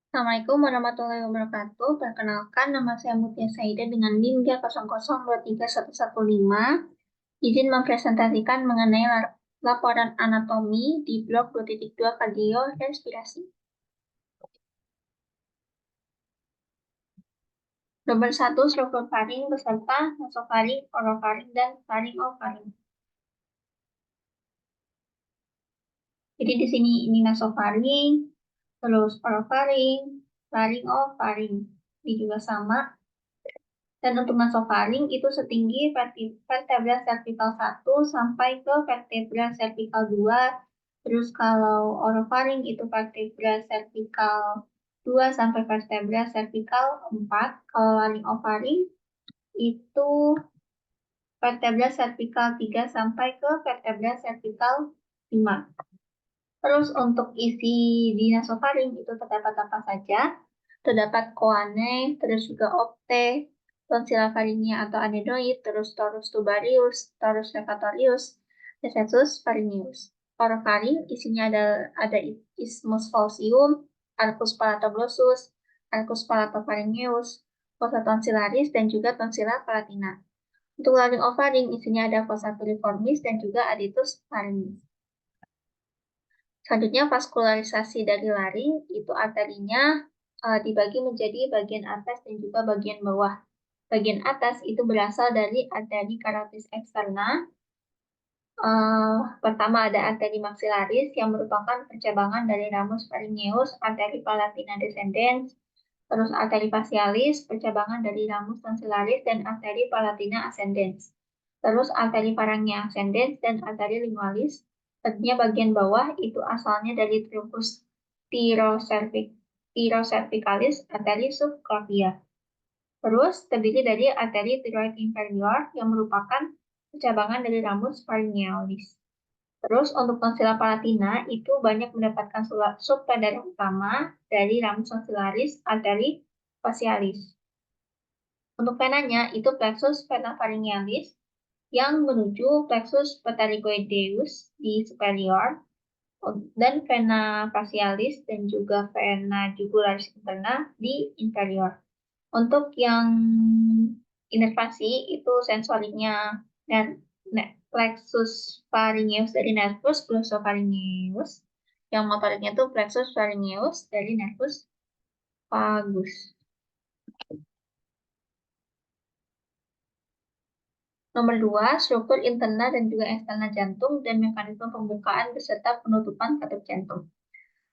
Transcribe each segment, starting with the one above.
Assalamualaikum warahmatullahi wabarakatuh. Perkenalkan, nama saya Mutia Saida dengan NIM 00231115. Izin mempresentasikan mengenai laporan anatomi di blok 2.2 kardio respirasi. Nomor 1, struktur faring beserta nasofaring, orofaring, dan faringofaring. Jadi di sini ini nasofaring, terus orofaring, faringofaring. Ini juga sama. Dan untuk nasofaring itu setinggi vertebra cervical 1 sampai ke vertebra cervical 2. Terus kalau orofaring itu vertebra cervical 2 sampai vertebra cervical 4. Kalau laryngofaring itu vertebra cervical 3 sampai ke vertebra cervical 5. Terus untuk isi di nasofaring itu terdapat apa saja? Terdapat choanae, terus juga opte, tonsilla pharyngia atau adenoid, terus torus tubarius, torus levatorius, recessus pharyngeus. Orofaring isinya ada isthmus falcium, arcus palatoglossus, arcus palatopharyngeus, fossa tonsillaris, dan juga tonsilla palatina. Untuk laryngofaring isinya ada fossa piriformis dan juga adenitis pharyngeus. Selanjutnya, vaskularisasi dari laring itu arterinya dibagi menjadi bagian atas dan juga bagian bawah. Bagian atas itu berasal dari arteri carotis externa. Pertama ada arteri maxillaris yang merupakan percabangan dari ramus pharyngeus, arteri palatina descendens, terus arteri facialis, percabangan dari ramus tonsillaris dan arteri palatina ascendens. Terus arteri pharyngia ascendens dan arteri lingualis. Tentunya bagian bawah itu asalnya dari truncus thyrocervicalis, arteri subclavia. Terus terdiri dari arteri thyroid inferior yang merupakan percabangan dari ramus pharyngealis. Terus untuk tonsilla palatina itu banyak mendapatkan subtendara utama dari ramus tonsillaris, arteri facialis. Untuk venanya itu plexus vena pharyngealis yang menuju plexus pterygoideus di superior dan vena facialis dan juga vena jugularis interna di inferior. Untuk yang inervasi itu sensoriknya dan plexus pharyngeus dari nervus glossopharyngeus, yang motoriknya itu plexus pharyngeus dari nervus vagus. Nomor 2, struktur interna dan juga eksterna jantung dan mekanisme pembukaan beserta penutupan katup jantung.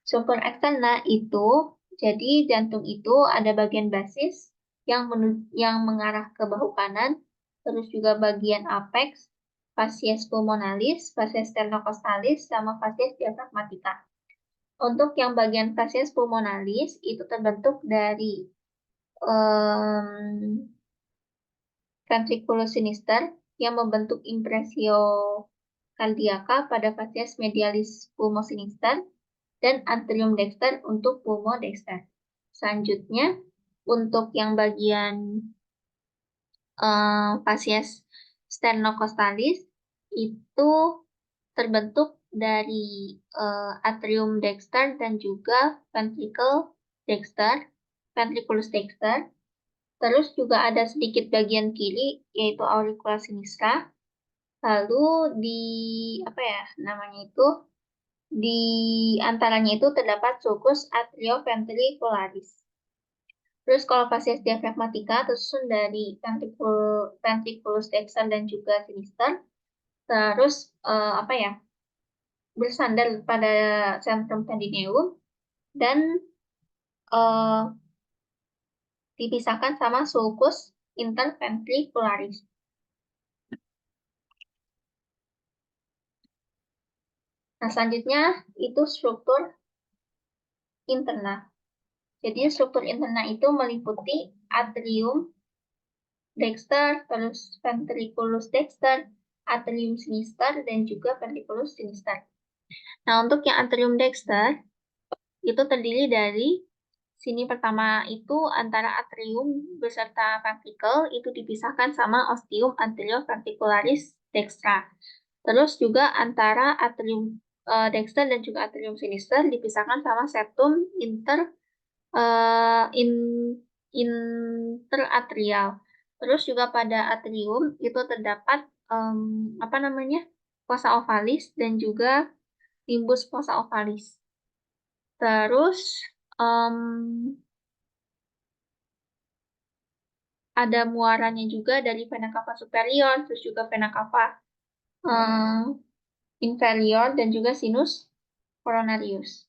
Struktur eksterna itu, jadi jantung itu ada bagian basis yang mengarah ke bahu kanan, terus juga bagian apex, facies pulmonalis, facies sternocostalis, sama facies diafragmatica. Untuk yang bagian facies pulmonalis itu terbentuk dari ventriculus sinister yang membentuk impresio cardiaca pada facies medialis pulmosinister dan atrium dexter untuk pulmodexter. Selanjutnya, untuk yang bagian facies sternocostalis itu terbentuk dari atrium dexter dan juga ventriculus dexter. Terus juga ada sedikit bagian kiri yaitu auricula sinistra. Lalu di di antaranya itu terdapat sulcus atrioventricularis. Terus kalau facies diafragmatica tersusun dari ventriculus dexter dan juga sinister. Terus bersandar pada centrum tendineum dan dipisahkan sama sulcus interventricularis. Nah, selanjutnya itu struktur interna. Jadi struktur interna itu meliputi atrium dexter, terus ventriculus dexter, atrium sinister, dan juga ventriculus sinister. Nah, untuk yang atrium dexter, itu terdiri dari sini pertama itu antara atrium beserta ventricle itu dipisahkan sama ostium anterioventricularis dextra. Terus juga antara atrium dexter dan juga atrium sinister dipisahkan sama septum in interatrial. Terus juga pada atrium itu terdapat apa namanya, fossa ovalis dan juga limbus fossa ovalis. Terus em, ada muaranya juga dari vena cava superior, terus juga vena cava inferior dan juga sinus coronarius.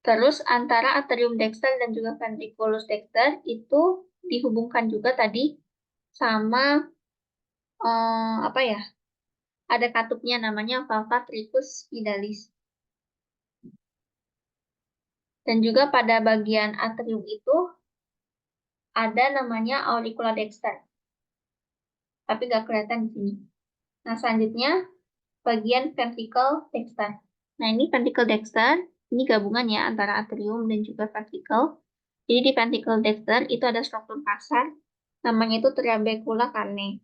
Terus antara atrium dexter dan juga ventriculus dexter itu dihubungkan juga tadi sama apa ya? Ada katupnya namanya valva tricus pidalis. Dan juga pada bagian atrium itu ada namanya auricula dexter, tapi nggak kelihatan di sini. Nah, selanjutnya bagian ventricle dexter. Nah, ini ventricle dexter, ini gabungan ya antara atrium dan juga ventricle. Jadi di ventricle dexter itu ada struktur kasar, namanya itu trabecula carne.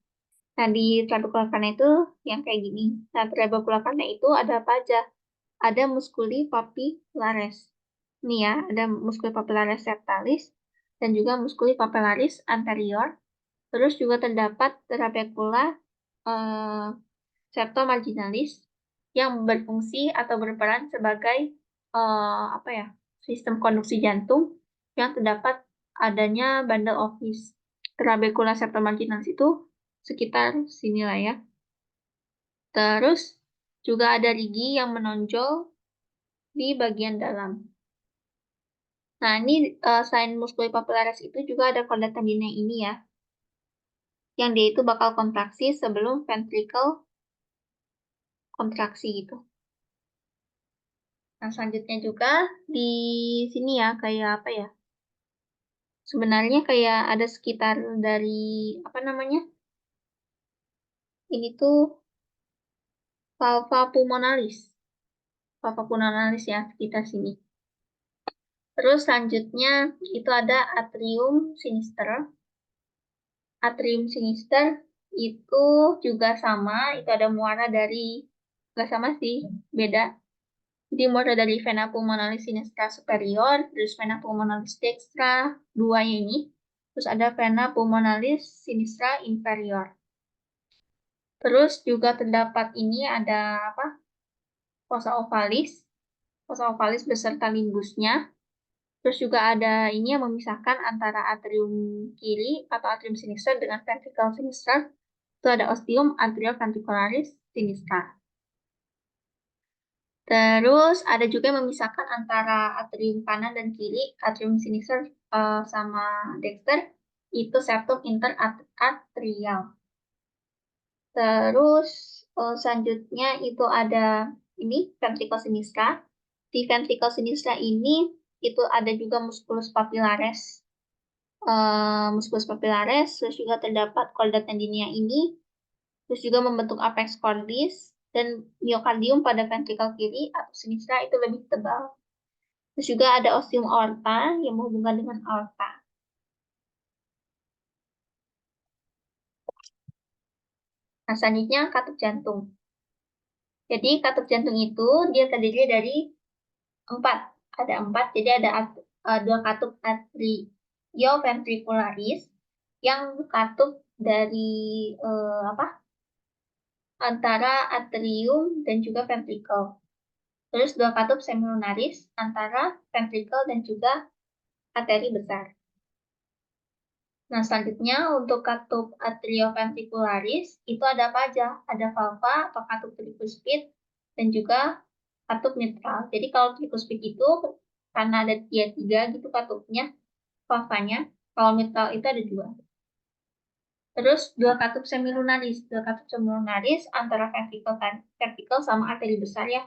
Nah, di trabecula carne itu yang kayak gini. Nah, trabecula carne itu ada apa aja? Ada musculi papillaris. Ini ya, ada musculi papillaris septalis dan juga musculi papillaris anterior. Terus juga terdapat trabecula eh, septomarginalis yang berfungsi atau berperan sebagai apa ya, sistem konduksi jantung yang terdapat adanya bundle of His. Trabecula septomarginalis itu sekitar sinilah ya. Terus juga ada rigi yang menonjol di bagian dalam. Nah, ini selain muskuli papillaris itu juga ada korda tendinnya ini ya, yang dia itu bakal kontraksi sebelum ventricle kontraksi gitu. Nah, selanjutnya juga di sini ya, kayak apa ya? Sebenarnya kayak ada sekitar dari, apa namanya? Ini tuh valva pulmonalis. Valva pulmonalis ya, sekitar sini. Terus selanjutnya itu ada atrium sinister. Atrium sinister itu juga sama, itu ada muara dari, nggak sama sih, beda. Jadi muara dari vena pulmonalis sinistra superior, terus vena pulmonalis dextra, dua ini. Terus ada vena pulmonalis sinistra inferior. Terus juga terdapat ini ada apa? Fossa ovalis. Fossa ovalis beserta limbusnya. Terus juga ada ini yang memisahkan antara atrium kiri atau atrium sinistra dengan ventricle sinistra. Itu ada ostium atrioventricularis sinistra. Terus ada juga yang memisahkan antara atrium kanan dan kiri, atrium sinistra sama dexter, itu septum interatrial. Terus selanjutnya itu ada ini ventricle sinistra. Di ventricle sinistra ini itu ada juga musculus papillaris. Musculus papillaris, terus juga terdapat chorda tendinia ini, terus juga membentuk apex cordis, dan myocardium pada ventricle kiri atau sinistra itu lebih tebal. Terus juga ada ostium aorta yang menghubungkan dengan aorta. Nah, selanjutnya katup jantung. Jadi katup jantung itu dia terdiri dari empat. Ada empat, jadi ada dua katup atrioventricularis yang katup dari apa? Antara atrium dan juga ventricle. Terus dua katup semilunaris antara ventricle dan juga arteri besar. Nah, selanjutnya untuk katup atrioventricularis itu ada apa aja? Ada valva atau katup tricuspid dan juga katup mitral. Jadi kalau tricuspid itu karena ada tiga gitu katupnya, valvanya. Kalau mitral itu ada dua. Terus dua katup semilunaris. Dua katup semilunaris antara ventricle sama arteri besar ya.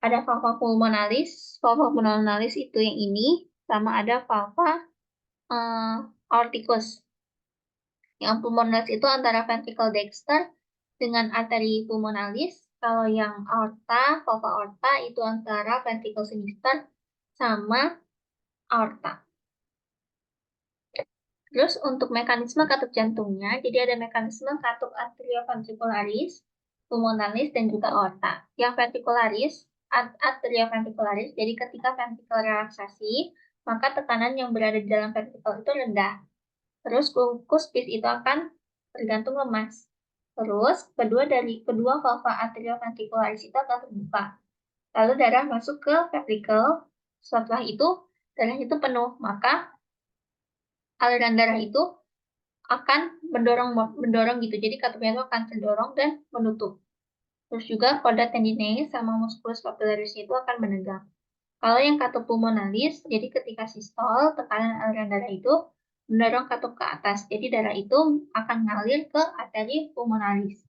Ada valva pulmonalis. Valva pulmonalis itu yang ini. Sama ada valva aorticus. Yang pulmonalis itu antara ventricle dexter dengan arteri pulmonalis. Kalau yang aorta, valva aorta itu antara ventricle sinister sama aorta. Terus untuk mekanisme katup jantungnya, jadi ada mekanisme katup atrioventricularis. pulmonalis, dan juga aorta. Yang ventricularis, atrioventricularis, jadi ketika ventrikel relaksasi, maka tekanan yang berada di dalam ventrikel itu rendah. Terus cuspis itu akan tergantung lemas. Terus kedua valva atrioventricularis itu akan terbuka. Lalu darah masuk ke ventrikel. Setelah itu darah itu penuh, maka aliran darah itu akan mendorong gitu. Jadi katupnya itu akan terdorong dan menutup. Terus juga chorda tendinae sama musculus papillaris itu akan menegang. Kalau yang katup pulmonalis, jadi ketika sistol, tekanan aliran darah itu mendorong katup ke atas. Jadi darah itu akan mengalir ke arteri pulmonalis.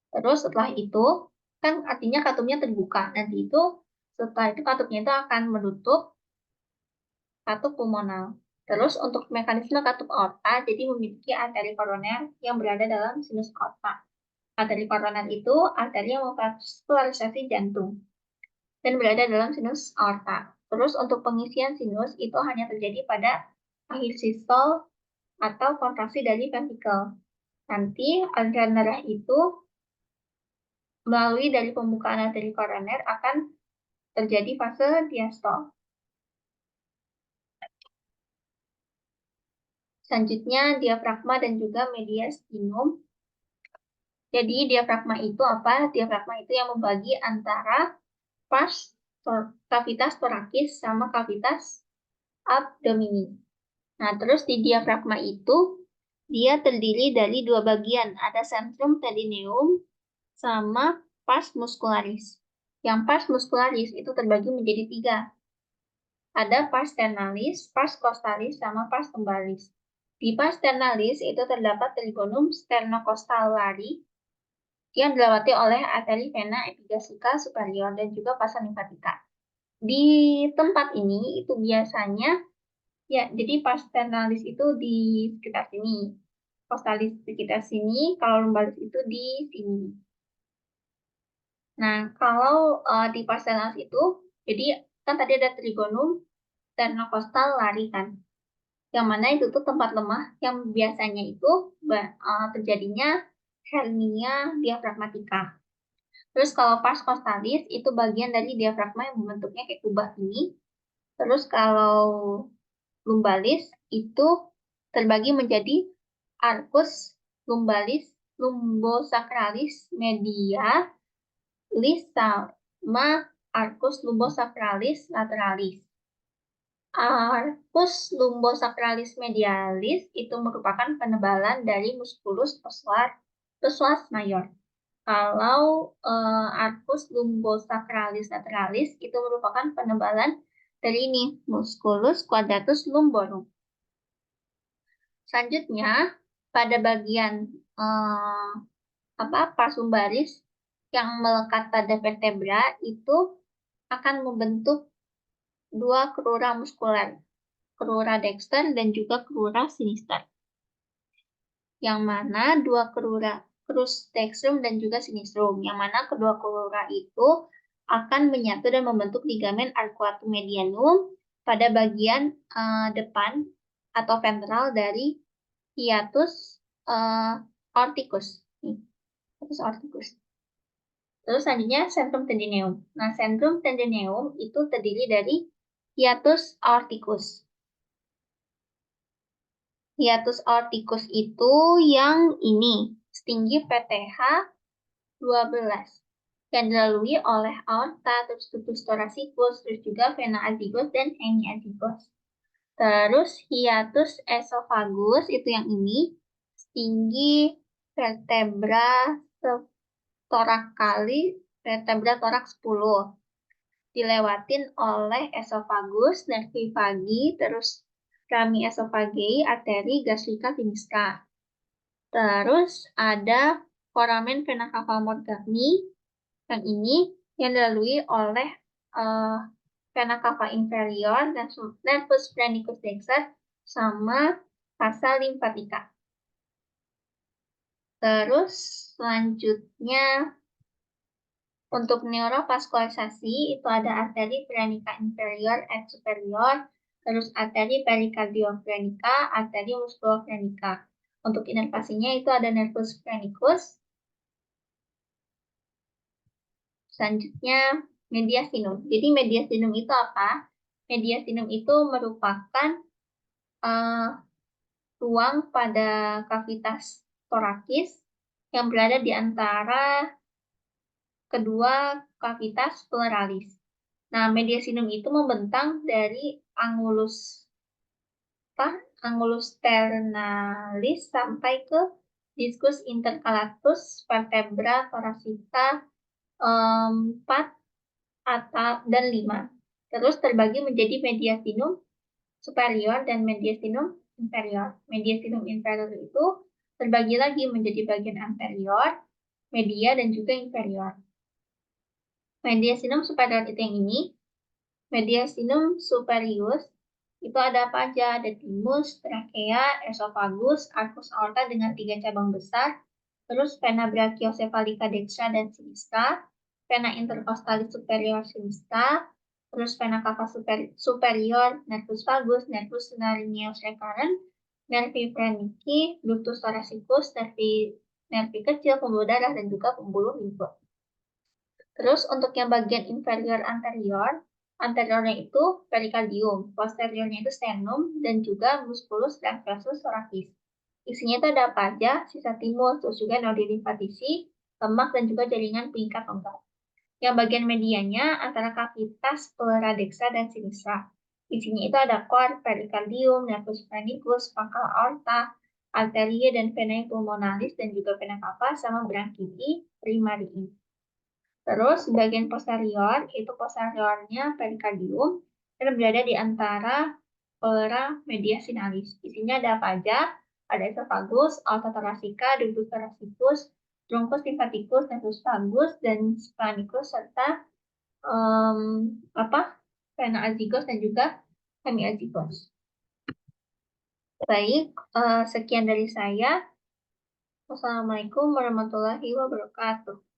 Terus setelah itu, kan artinya katupnya terbuka. Nanti itu, setelah itu katupnya itu akan menutup katup pulmonal. Terus untuk mekanisme katup aorta, jadi memiliki arteri koroner yang berada dalam sinus aorta. Arteri koroner itu arteri yang memvaskularisasi jantung dan berada dalam sinus aorta. Terus untuk pengisian sinus itu hanya terjadi pada akhir sistol atau kontraksi dari ventrikel. Nanti aliran darah itu melalui dari pembukaan arteri koroner akan terjadi fase diastol. Selanjutnya diafragma dan juga mediastinum. Jadi diafragma itu apa? Diafragma itu yang membagi antara kavitas torakis sama kavitas abdomini. Nah, terus di diafragma itu dia terdiri dari dua bagian, ada centrum tendineum sama pars muscularis. Yang pars muscularis itu terbagi menjadi tiga. Ada pars sternalis, pars costalis, sama pars lumbalis. Di pars sternalis itu terdapat trigonum sternocostallari yang dilewati oleh arteri vena epigasica superior dan juga pasa limfatika. Di tempat ini itu biasanya ya, jadi pars sternalis itu di sekitar sini. Costalis di sekitar sini, kalau lumbalis itu di sini. Nah, kalau di pars sternalis itu, jadi kan tadi ada trigonum sternocostal lari kan. Yang mana itu tuh tempat lemah yang biasanya itu terjadinya hernia diafragmatika. Terus kalau pars costalis itu bagian dari diafragma yang membentuknya kayak kubah ini. Terus kalau lumbalis itu terbagi menjadi arcus lumbalis, lumbosacralis medialis, sama arcus lumbosacralis lateralis. Arcus lumbosacralis medialis itu merupakan penebalan dari musculus psoas major. Kalau arcus lumbosacralis lateralis itu merupakan penebalan dari ini, musculus quadratus lumborum. Selanjutnya, pada bagian pars lumbaris yang melekat pada vertebra itu akan membentuk dua crura muskuler, crura dexter dan juga crura sinister. Yang mana dua crura, crus dextrum dan juga sinistrum, yang mana kedua crura itu akan menyatu dan membentuk ligamen arcuatum medianum pada bagian depan atau ventral dari hiatus aorticus. Hiatus aorticus. Terus selanjutnya centrum tendineum. Nah, centrum tendineum itu terdiri dari hiatus aorticus. Hiatus aorticus itu yang ini, setinggi VTH 12. Yang dilalui oleh aorta, terus tubuh thoracicus, terus juga vena azygos dan hemiazygos. Terus hiatus esophagus itu yang ini, setinggi vertebra thoracalis, vertebra thorax 10. Dilewatin oleh esophagus, nervi vagi, terus rami esophageal, arteri gastrica finisca. Terus ada foramen vena cava morgagni, yang ini yang dilalui oleh vena cava inferior dan nervus phrenicus dexter sama pasa limfatika. Terus selanjutnya untuk neurovaskularisasi itu ada arteri phrenica inferior et superior, terus arteri pericardiophrenica, arteri musculophrenica. Untuk inervasinya itu ada nervus phrenicus, Selanjutnya, mediastinum. Jadi mediastinum itu apa? Mediastinum itu merupakan ruang pada kavitas torakis yang berada di antara kedua kavitas pleuralis. Nah, mediastinum itu membentang dari angulus ternalis sampai ke diskus intercalatus vertebra thoracica 4 dan 5. Terus terbagi menjadi mediastinum superior dan mediastinum inferior. Mediastinum inferior itu terbagi lagi menjadi bagian anterior, media, dan juga inferior. Mediastinum superior itu yang ini. Mediastinum superius itu ada apa aja? Ada thymus, trachea, esophagus, arcus aorta dengan 3 cabang besar, terus vena brachiocephalica dextra dan sinistra, vena intercostalis superior sinistra, terus vena cava superior, nervus vagus, nervus narineus recurrent, nervi phrenici, ductus thoracicus, nervi kecil, pembuluh darah, dan juga pembuluh limfe. Terus untuk yang bagian inferior anteriornya itu perikardium, posteriornya itu sternum, dan juga musculus transversus thoracis. Isinya itu ada apa aja? Sisa timus, terus juga nodi limfatisi, lemak, dan juga jaringan pengikat lengkap. Yang bagian medianya antara kavitas pleura dextra dan sinistra. Isinya itu ada cord, perikardium, nervus phreniculus, pangkal aorta, arteria dan vena pulmonalis, dan juga vena cava sama branchii primarii. Terus bagian posterior, itu posteriornya perikardium, yang berada di antara pleura mediastinalis. Isinya ada apa aja? Ada esophagus, aorta thoracica, ductus thoracicus, truncus lymphaticus, nervus vagus, dan splanchnicus, serta vena azygos dan juga hemiazygos. Baik, sekian dari saya. Wassalamualaikum warahmatullahi wabarakatuh.